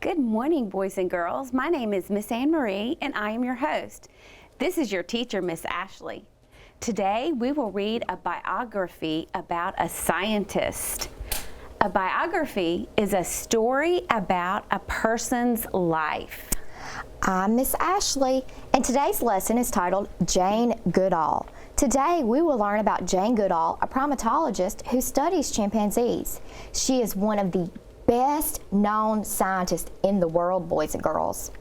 Good morning, boys and girls. My name is Miss Anne Marie, and I am your host. This is your teacher, Miss Ashley. Today, we will read a biography about a scientist. A biography is a story about a person's life. I'm Miss Ashley, and today's lesson is titled Jane Goodall. Today, we will learn about Jane Goodall, a primatologist who studies chimpanzees. She is one of the best-known scientists in the world, boys and girls.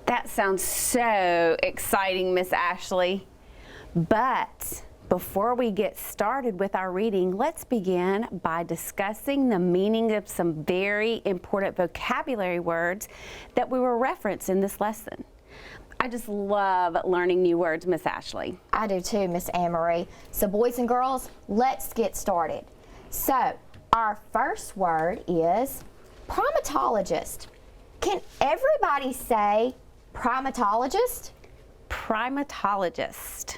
That sounds so exciting, Miss Ashley. But before we get started with our reading, let's begin by discussing the meaning of some very important vocabulary words that we will reference in this lesson. I just love learning new words, Miss Ashley. I do too, Miss Anne Marie. So boys and girls, let's get started. So, our first word is primatologist. Can everybody say primatologist? Primatologist.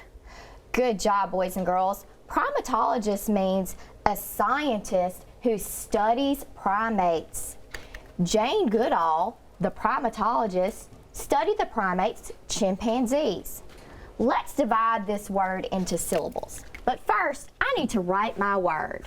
Good job, boys and girls. Primatologist means a scientist who studies primates. Jane Goodall, the primatologist, studied the primates, chimpanzees. Let's divide this word into syllables. But first, I need to write my word.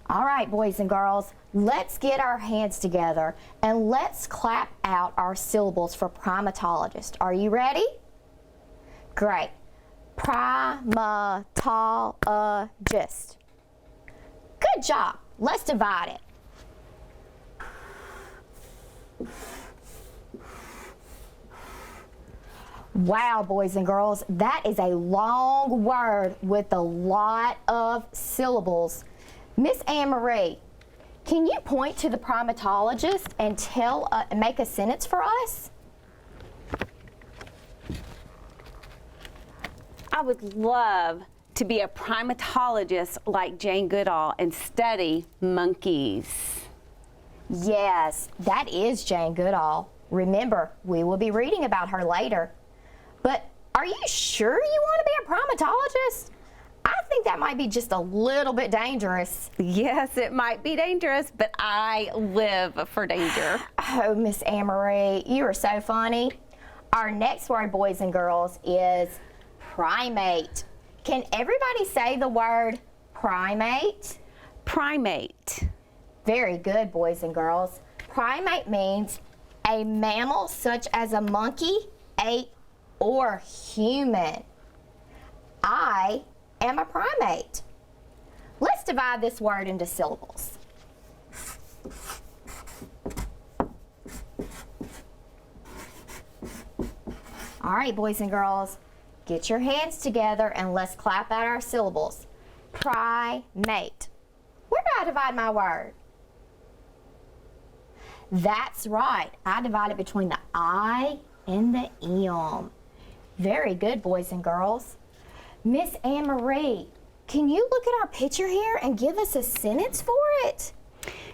All right, boys and girls, let's get our hands together and let's clap out our syllables for primatologist. Are you ready? Great. Primatologist. Good job. Let's divide it. Wow, boys and girls, that is a long word with a lot of syllables. Miss Anne Marie, can you point to the primatologist and make a sentence for us? I would love to be a primatologist like Jane Goodall and study monkeys. Yes, that is Jane Goodall. Remember, we will be reading about her later. But are you sure you want to be a primatologist? I think that might be just a little bit dangerous. Yes, it might be dangerous, but I live for danger. Oh, Miss Anne Marie, you are so funny. Our next word, boys and girls, is primate. Can everybody say the word primate? Primate. Very good, boys and girls. Primate means a mammal such as a monkey, ape, or human. I am a primate. Let's divide this word into syllables. All right, boys and girls, get your hands together and let's clap out our syllables. Primate. Where do I divide my word? That's right. I divide it between the I and the M. Very good, boys and girls. Miss Anne Marie, can you look at our picture here and give us a sentence for it?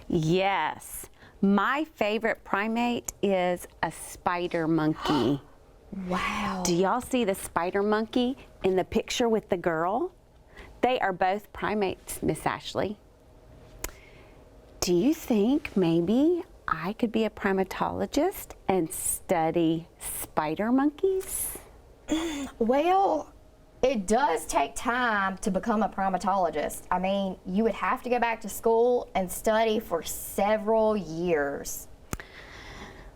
Yes. My favorite primate is a spider monkey. Wow. Do y'all see the spider monkey in the picture with the girl? They are both primates, Miss Ashley. Do you think maybe I could be a primatologist and study spider monkeys? Well, it does take time to become a primatologist. I mean, you would have to go back to school and study for several years.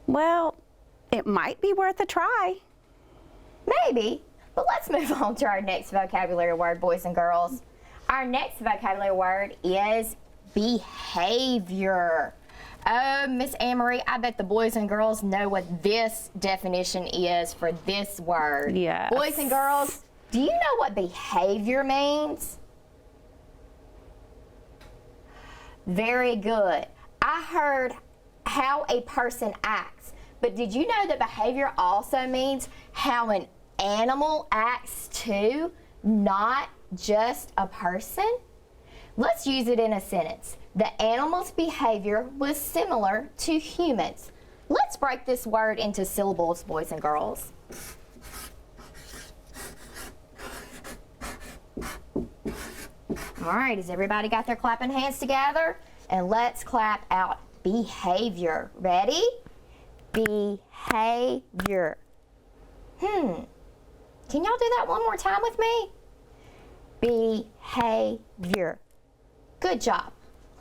Well, it might be worth a try. Maybe, but let's move on to our next vocabulary word, boys and girls. Our next vocabulary word is behavior. Oh, Miss Anne Marie, I bet the boys and girls know what this definition is for this word. Yes. Boys and girls, do you know what behavior means? Very good. I heard how a person acts, but did you know that behavior also means how an animal acts too, not just a person? Let's use it in a sentence. The animal's behavior was similar to humans. Let's break this word into syllables, boys and girls. All right, has everybody got their clapping hands together? And let's clap out behavior. Ready? Behavior. Can y'all do that one more time with me? Behavior. Good job.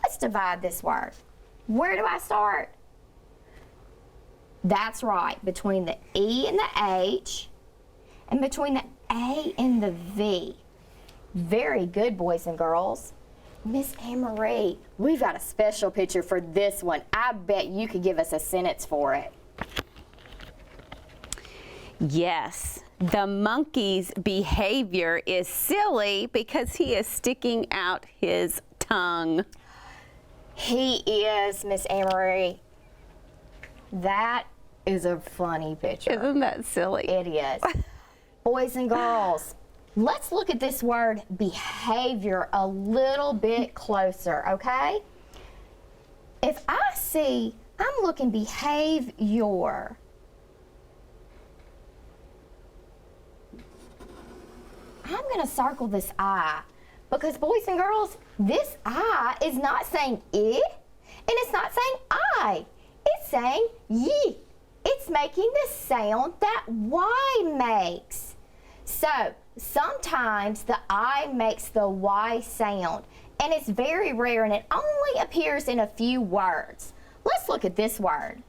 Let's divide this word. Where do I start? That's right, between the E and the H, and between the A and the V. Very good, boys and girls. Miss Anne-Marie, we've got a special picture for this one. I bet you could give us a sentence for it. Yes, the monkey's behavior is silly because he is sticking out his tongue. He is, Miss Anne-Marie. That is a funny picture. Isn't that silly? It is. Boys and girls, let's look at this word behavior a little bit closer, okay? If I see, I'm looking behavior. I'm going to circle this I because, boys and girls, this I is not saying I and it's not saying I. It's saying ye. It's making the sound that Y makes. So sometimes the I makes the Y sound, and it's very rare, and it only appears in a few words. Let's look at this word.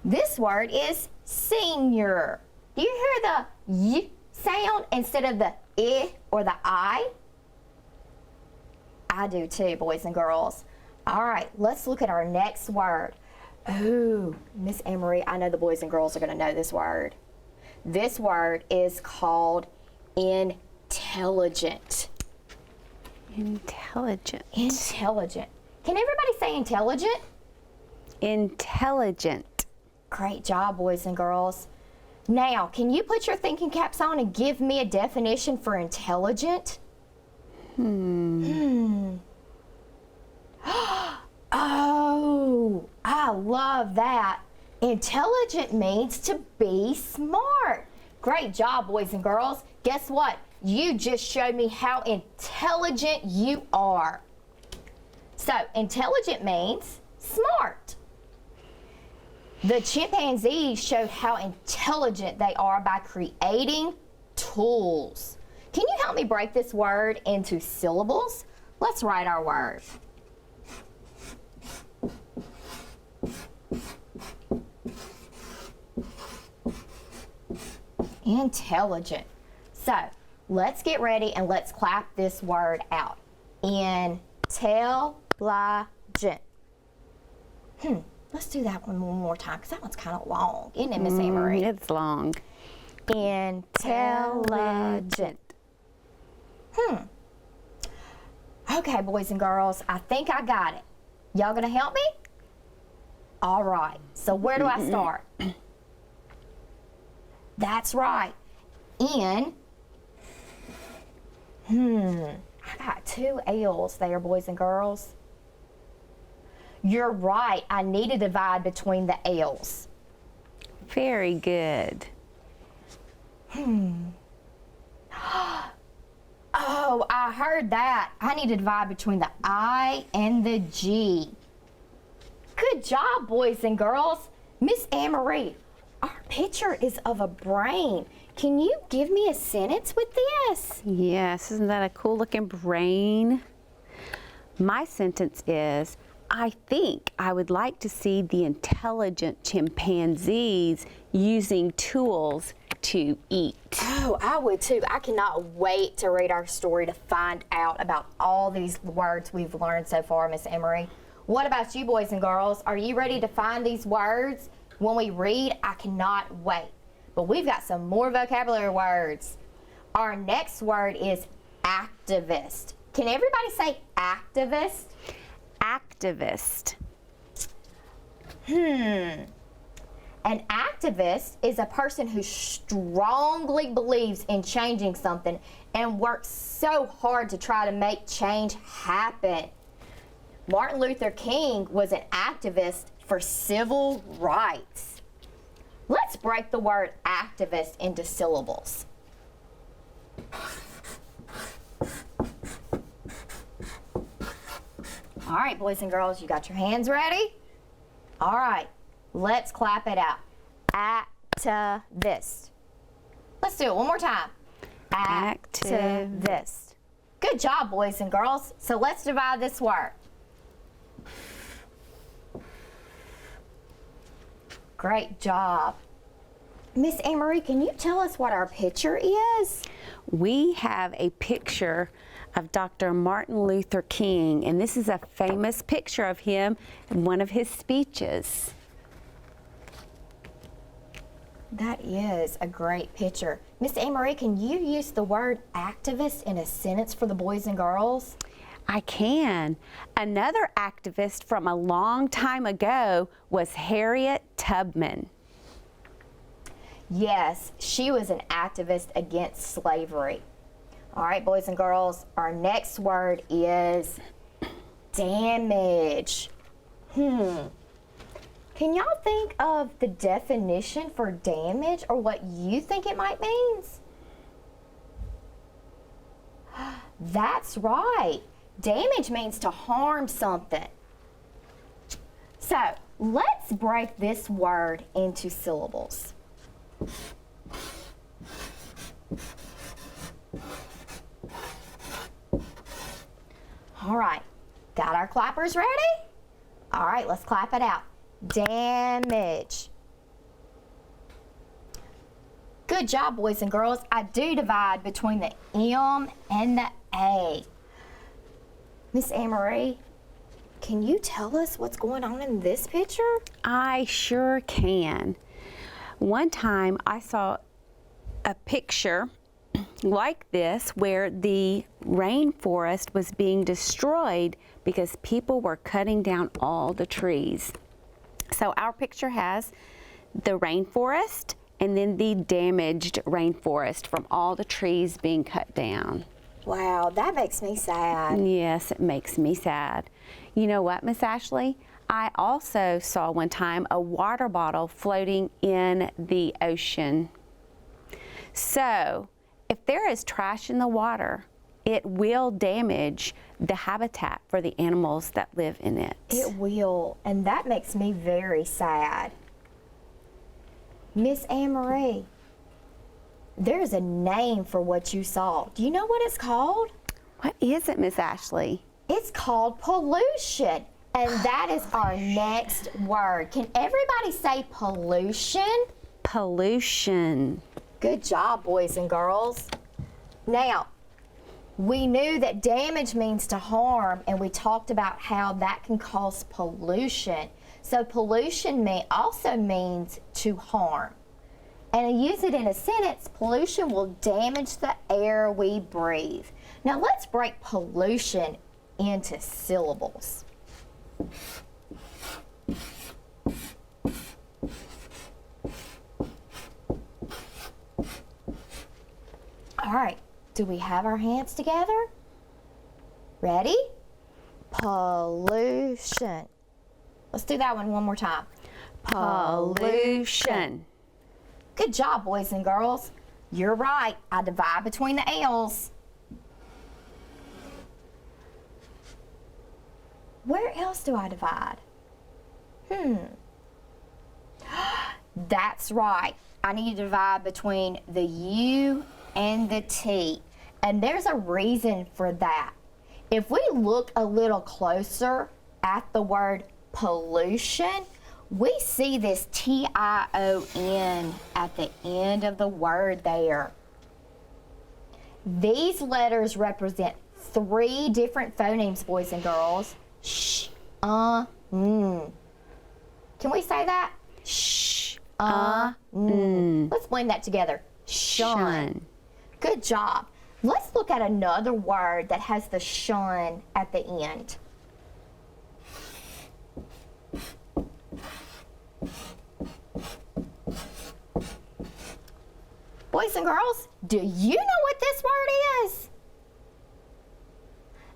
This word is senior. Do you hear the Y sound instead of the I or the I? I do too, boys and girls. All right, let's look at our next word. Ooh, Miss Anne-Marie, I know the boys and girls are going to know this word. This word is called intelligent. Intelligent. Intelligent. Can everybody say intelligent? Intelligent. Great job, boys and girls. Now, can you put your thinking caps on and give me a definition for intelligent? Oh, I love that. Intelligent means to be smart. Great job, boys and girls. Guess what? You just showed me how intelligent you are. So, intelligent means smart. The chimpanzees showed how intelligent they are by creating tools. Can you help me break this word into syllables? Let's write our word. Intelligent. So, let's get ready and let's clap this word out. Intelligent. Let's do that one more time because that one's kind of long, isn't it, Miss Anne-Marie? It's long. Intelligent. Okay, boys and girls, I think I got it. Y'all gonna help me? All right, so where do I start? That's right. I got two L's there, boys and girls. You're right, I need to divide between the L's. Very good. Oh, I heard that. I need to divide between the I and the G. Good job, boys and girls. Miss Anne-Marie, our picture is of a brain. Can you give me a sentence with this? Yes, isn't that a cool looking brain? My sentence is, I think I would like to see the intelligent chimpanzees using tools to eat. Oh, I would too. I cannot wait to read our story to find out about all these words we've learned so far, Miss Emery. What about you, boys and girls? Are you ready to find these words when we read? I cannot wait. But we've got some more vocabulary words. Our next word is activist. Can everybody say activist? Activist. An activist is a person who strongly believes in changing something and works so hard to try to make change happen. Martin Luther King was an activist for civil rights. let's break the word activist into syllables. All right, boys and girls, you got your hands ready? All right, let's clap it out. Activist. Let's do it one more time. Activist. Good job, boys and girls. So let's divide this word. Great job. Miss Anne-Marie, can you tell us what our picture is? We have a picture of Dr. Martin Luther King, and this is a famous picture of him in one of his speeches. That is a great picture. Miss Anne-Marie, can you use the word activist in a sentence for the boys and girls? I can. Another activist from a long time ago was Harriet Tubman. Yes, she was an activist against slavery. All right, boys and girls, our next word is damage. Can y'all think of the definition for damage or what you think it might mean? That's right. Damage means to harm something. So let's break this word into syllables. All right, got our clappers ready? All right, let's clap it out. Damage. Good job, boys and girls. I do divide between the M and the A. Miss Anne-Marie, can you tell us what's going on in this picture? I sure can. One time I saw a picture like this where the rainforest was being destroyed because people were cutting down all the trees. So our picture has the rainforest and then the damaged rainforest from all the trees being cut down. Wow, that makes me sad. Yes, it makes me sad. You know what, Miss Ashley? I also saw one time a water bottle floating in the ocean. So, if there is trash in the water, it will damage the habitat for the animals that live in it. It will, and that makes me very sad. Miss Anne-Marie, there's a name for what you saw. Do you know what it's called? What is it, Miss Ashley? It's called pollution, and that is our next word. Can everybody say pollution? Pollution. Good job, boys and girls. Now, we knew that damage means to harm, and we talked about how that can cause pollution. So pollution also means to harm. And to use it in a sentence, pollution will damage the air we breathe. Now let's break pollution into syllables. All right, do we have our hands together? Ready? Pollution. Let's do that one more time. Pollution. Good job, boys and girls. You're right. I divide between the L's. Where else do I divide? That's right. I need to divide between the U and the T. And there's a reason for that. If we look a little closer at the word pollution, we see this T-I-O-N at the end of the word there. These letters represent 3 different phonemes, boys and girls. Sh, n. Can we say that? Sh, n. Let's blend that together. Shun. Good job. Let's look at another word that has the shun at the end. Boys and girls, do you know what this word is?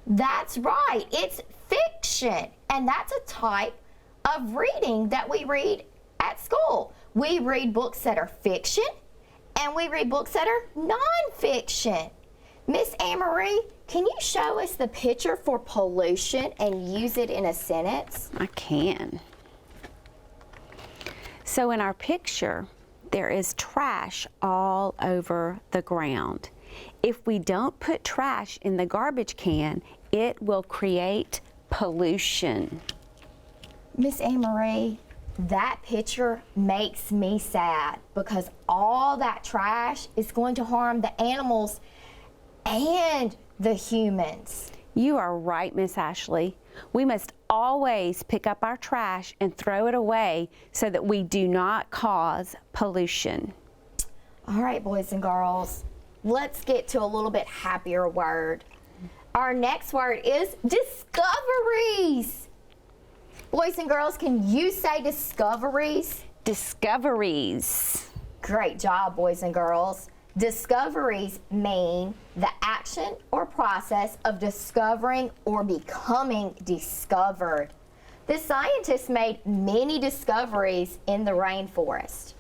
That's right, it's fiction. And that's a type of reading that we read at school. We read books that are fiction, and we read books that are nonfiction. Miss Anne-Marie, can you show us the picture for pollution and use it in a sentence? I can. So in our picture, there is trash all over the ground. If we don't put trash in the garbage can, it will create pollution. Miss Anne-Marie, that picture makes me sad because all that trash is going to harm the animals and the humans. You are right, Miss Ashley. We must always pick up our trash and throw it away so that we do not cause pollution. All right, boys and girls, let's get to a little bit happier word. Our next word is discoveries. Boys and girls, can you say discoveries? Discoveries. Great job, boys and girls. Discoveries mean the action or process of discovering or becoming discovered. The scientists made many discoveries in the rainforest.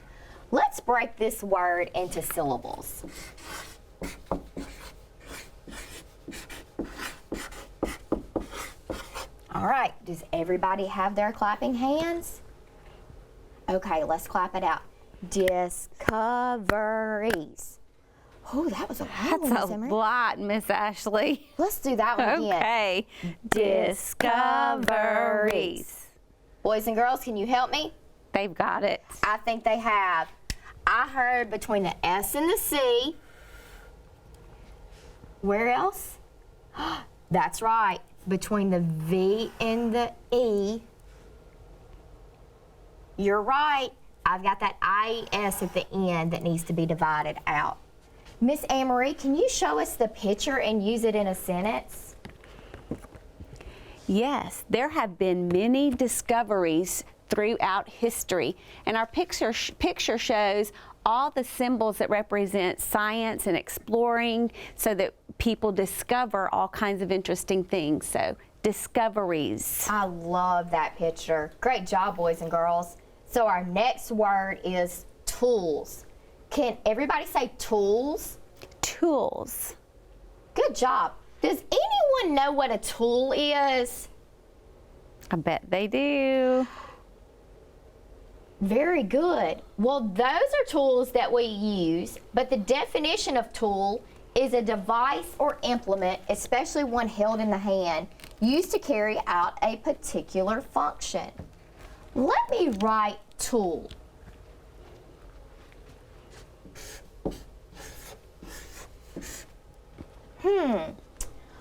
Let's break this word into syllables. All right, does everybody have their clapping hands? Okay, let's clap it out. Discoveries. Oh, that was a long one, That's a Simmer. lot, Miss Ashley. Let's do that one again. Okay. Discoveries. Boys and girls, can you help me? They've got it. I think they have. I heard between the S and the C. Where else? That's right. Between the V and the E. You're right. I've got that IES at the end that needs to be divided out. Miss Anne-Marie, can you show us the picture and use it in a sentence? Yes, there have been many discoveries throughout history, and our picture shows all the symbols that represent science and exploring so that people discover all kinds of interesting things. So, discoveries. I love that picture. Great job, boys and girls. So our next word is tools. Can everybody say tools? Tools. Good job. Does anyone know what a tool is? I bet they do. Very good. Well, those are tools that we use, but the definition of tool is a device or implement, especially one held in the hand, used to carry out a particular function. Let me write tool.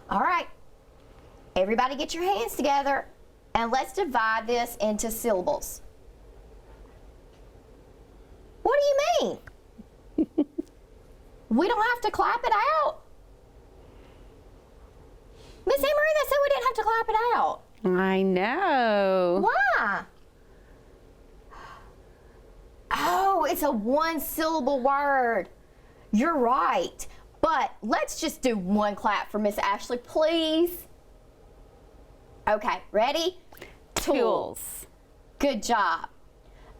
All right. Everybody get your hands together and let's divide this into syllables. What do you mean? We don't have to clap it out. Miss Anne-Marie, they said we didn't have to clap it out. I know. Why? Oh, it's a one-syllable word. You're right. But let's just do one clap for Miss Ashley, please. Okay, ready? Tools. Good job.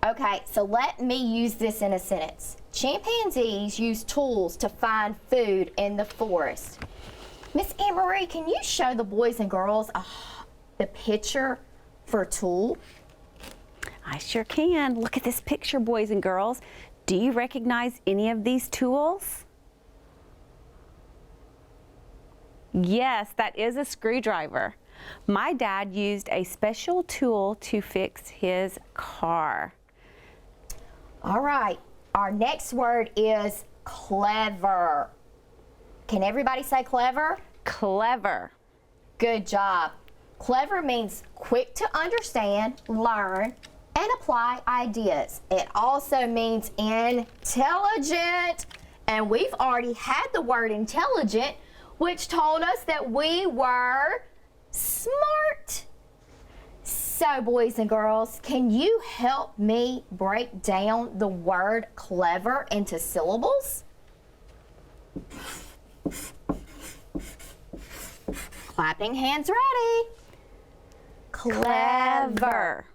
Okay, so let me use this in a sentence. Chimpanzees use tools to find food in the forest. Miss Anne-Marie, can you show the boys and girls the picture for tool? I sure can. Look at this picture, boys and girls. Do you recognize any of these tools? Yes, that is a screwdriver. My dad used a special tool to fix his car. All right, our next word is clever. Can everybody say clever? Clever. Good job. Clever means quick to understand, learn, and apply ideas. It also means intelligent. And we've already had the word intelligent, which told us that we were smart. So, boys and girls, can you help me break down the word clever into syllables? Clapping hands ready. Clever.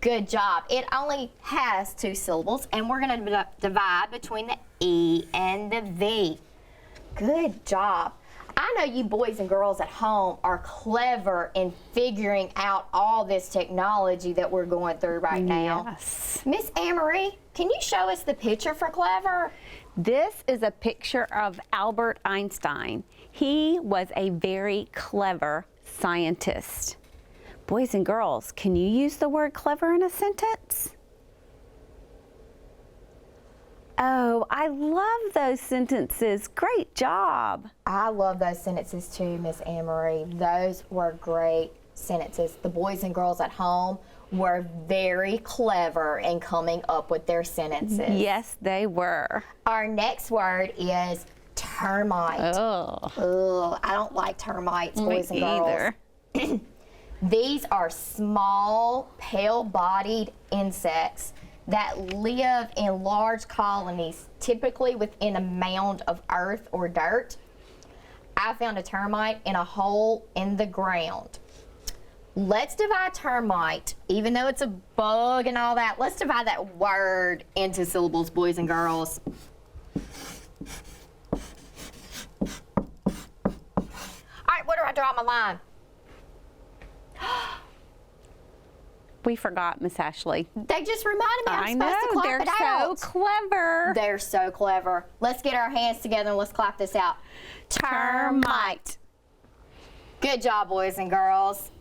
Good job. It only has 2 syllables, and we're going to divide between the E and the V. Good job. I know you boys and girls at home are clever in figuring out all this technology that we're going through right now. Yes. Miss Anne-Marie, can you show us the picture for clever? This is a picture of Albert Einstein. He was a very clever scientist. Boys and girls, can you use the word clever in a sentence? Oh, I love those sentences. Great job. I love those sentences too, Miss Anne-Marie. Those were great sentences. The boys and girls at home were very clever in coming up with their sentences. Yes, they were. Our next word is termite. Oh, Ugh, I don't like termites, boys and girls. either. These are small, pale-bodied insects that live in large colonies, typically within a mound of earth or dirt. I found a termite in a hole in the ground. Let's divide termite, even though it's a bug and all that, let's divide that word into syllables, boys and girls. All right, where do I draw my line? We forgot, Miss Ashley. They just reminded me I'm I supposed know, to clap they're it so out. clever. They're so clever. Let's get our hands together and let's clap this out. Termite. Good job, boys and girls.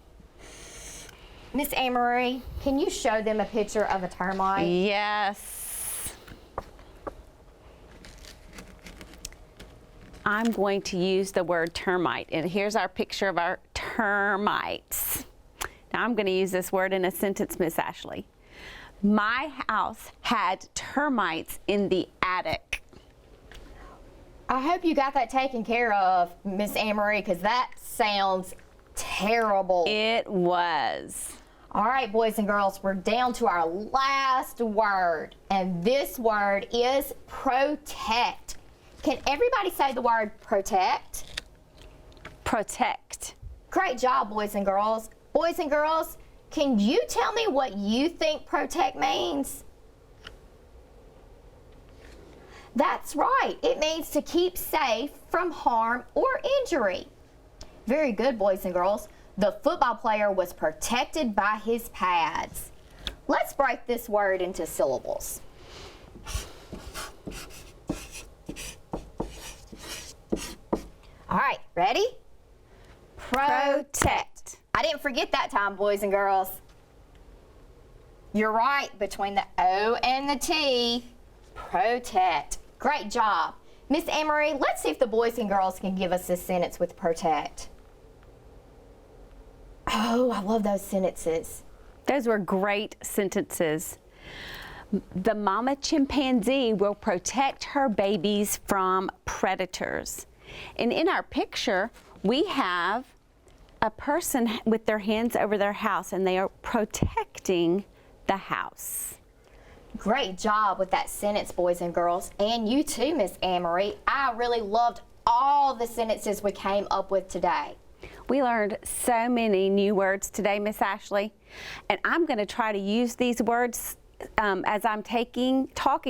Miss Anne-Marie, can you show them a picture of a termite? Yes. I'm going to use the word termite, and here's our picture of our termites. Now I'm going to use this word in a sentence, Miss Ashley. My house had termites in the attic. I hope you got that taken care of, Miss Anne-Marie, because that sounds terrible. It was. All right, boys and girls, we're down to our last word, and this word is protect. Can everybody say the word protect? Protect. Great job, boys and girls. Boys and girls, can you tell me what you think protect means? That's right. It means to keep safe from harm or injury. Very good, boys and girls. The football player was protected by his pads. Let's break this word into syllables. All right, ready? Protect. I didn't forget that time, boys and girls. You're right, between the O and the T, protect. Great job. Miss Anne-Marie, let's see if the boys and girls can give us a sentence with protect. Oh, I love those sentences. Those were great sentences. The mama chimpanzee will protect her babies from predators. And in our picture, we have a person with their hands over their house, and they are protecting the house. Great job with that sentence, boys and girls. And you too, Miss Anne-Marie. I really loved all the sentences we came up with today. We learned so many new words today, Miss Ashley, and I'm going to try to use these words as I'm talking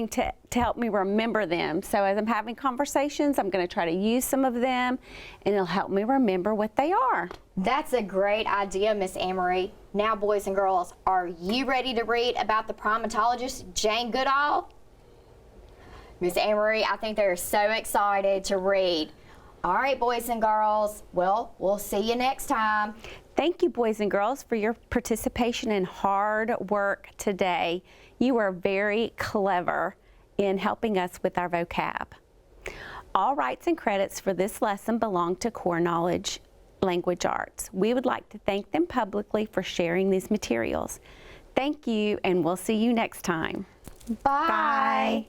to help me remember them. So as I'm having conversations, I'm going to try to use some of them, and it'll help me remember what they are. That's a great idea, Miss Anne-Marie. Now, boys and girls, are you ready to read about the primatologist, Jane Goodall? Miss Anne-Marie, I think they're so excited to read. All right, boys and girls, well, we'll see you next time. Thank you, boys and girls, for your participation and hard work today. You are very clever in helping us with our vocab. All rights and credits for this lesson belong to Core Knowledge Language Arts. We would like to thank them publicly for sharing these materials. Thank you, and we'll see you next time. Bye. Bye.